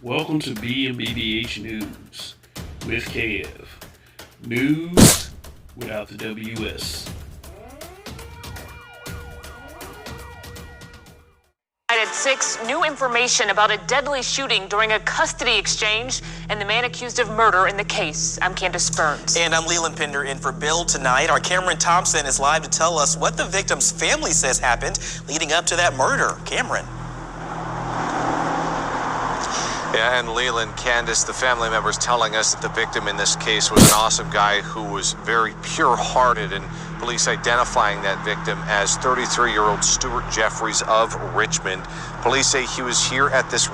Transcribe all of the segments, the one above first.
Welcome to BMBBH News with KF. News without the WS. At 6, new information about a deadly shooting during a custody exchange and the man accused of murder in the case. I'm Candace Burns. And I'm Leland Pender in for Bill tonight. Our Cameron Thompson is live to tell us what the victim's family says happened leading up to that murder. Cameron. Yeah, and Leland, Candace, the family members telling us that the victim in this case was an awesome guy who was very pure-hearted, and police identifying that victim as 33-year-old Stuart Jeffries of Richmond. Police say he was here at this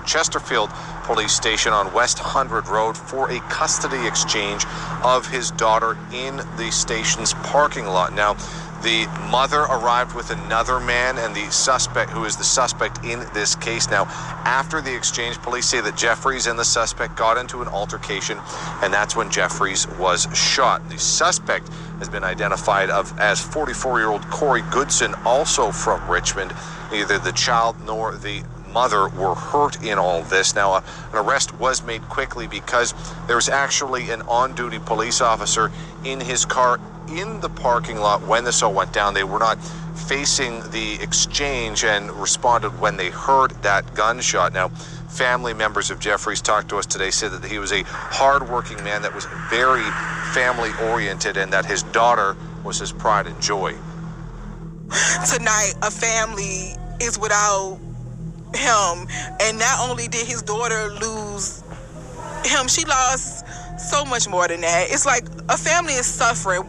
Chesterfield police station on West 100 Road for a custody exchange of his daughter in the station's parking lot. Now, the mother arrived with another man and the suspect, who is the suspect in this case. Now, after the exchange, police say that Jeffries and the suspect got into an altercation, and that's when Jeffries was shot. The suspect has been identified as 44-year-old Corey Goodson, also from Richmond. Neither the child nor the mother were hurt in all this. Now, an arrest was made quickly because there was actually an on-duty police officer in his car in the parking lot when this all went down. They were not facing the exchange and responded when they heard that gunshot. Now, family members of Jeffries talked to us today, said that he was a hard-working man that was very family-oriented and that his daughter was his pride and joy. Tonight, a family is without him, and not only did his daughter lose him, she lost so much more than that. It's like a family is suffering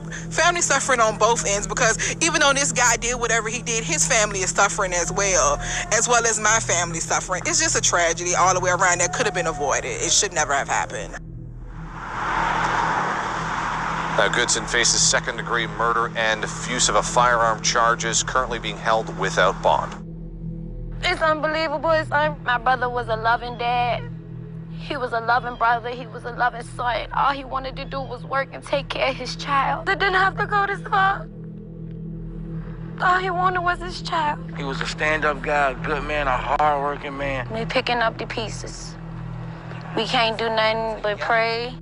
on both ends, because even though this guy did whatever he did, his family is suffering as well as my family suffering. It's just a tragedy all the way around that could have been avoided. It should never have happened. Goodson faces second-degree murder and use of a firearm charges, currently being held without bond. It's unbelievable. My brother was a loving dad. He was a loving brother. He was a loving son. All he wanted to do was work and take care of his child. They didn't have to go this far. All he wanted was his child. He was a stand-up guy, a good man, a hard-working man. We're picking up the pieces. We can't do nothing but pray.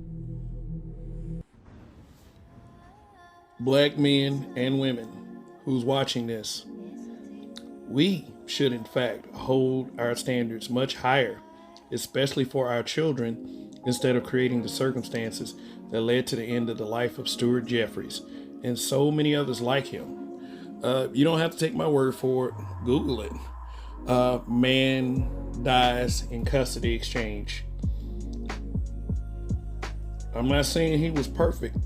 Black men and women who's watching this, we should in fact hold our standards much higher, especially for our children, instead of creating the circumstances that led to the end of the life of Stuart Jeffries and so many others like him. You don't have to take my word for it. Google it. Man dies in custody exchange. I'm not saying he was perfect,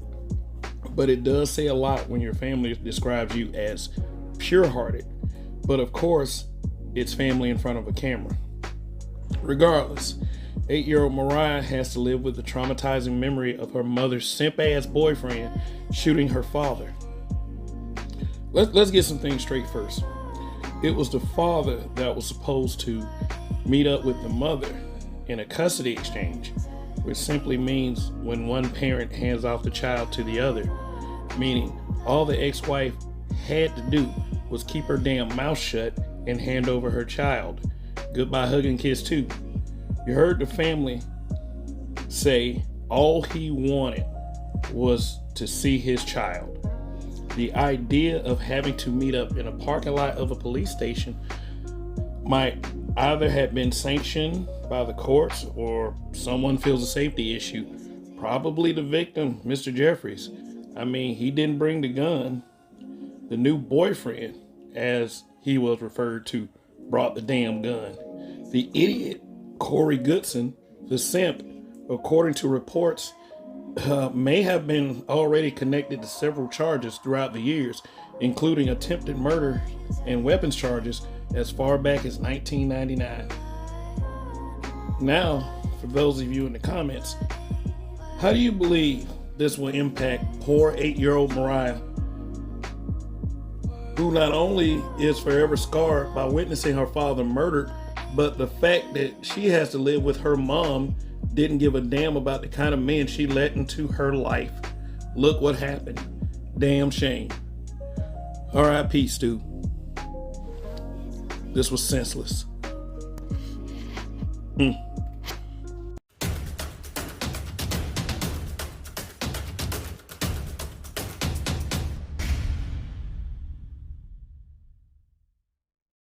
but it does say a lot when your family describes you as pure-hearted. But of course, it's family in front of a camera. Regardless, 8-year-old Mariah has to live with the traumatizing memory of her mother's simp-ass boyfriend shooting her father. Let's get some things straight first. It was the father that was supposed to meet up with the mother in a custody exchange, which simply means when one parent hands off the child to the other, meaning all the ex-wife had to do was keep her damn mouth shut and hand over her child. Goodbye hug and kiss too. You heard the family say all he wanted was to see his child. The idea of having to meet up in a parking lot of a police station might either have been sanctioned by the courts or someone feels a safety issue. Probably the victim, Mr. Jeffries. I mean, he didn't bring the gun. The new boyfriend, as he was referred to, brought the damn gun. The idiot, Corey Goodson, the simp, according to reports, may have been already connected to several charges throughout the years, including attempted murder and weapons charges as far back as 1999. Now, for those of you in the comments, how do you believe this will impact poor 8-year-old Mariah, who not only is forever scarred by witnessing her father murdered, but the fact that she has to live with her mom didn't give a damn about the kind of men she let into her life. Look what happened. Damn shame. R.I.P. Stu. This was senseless.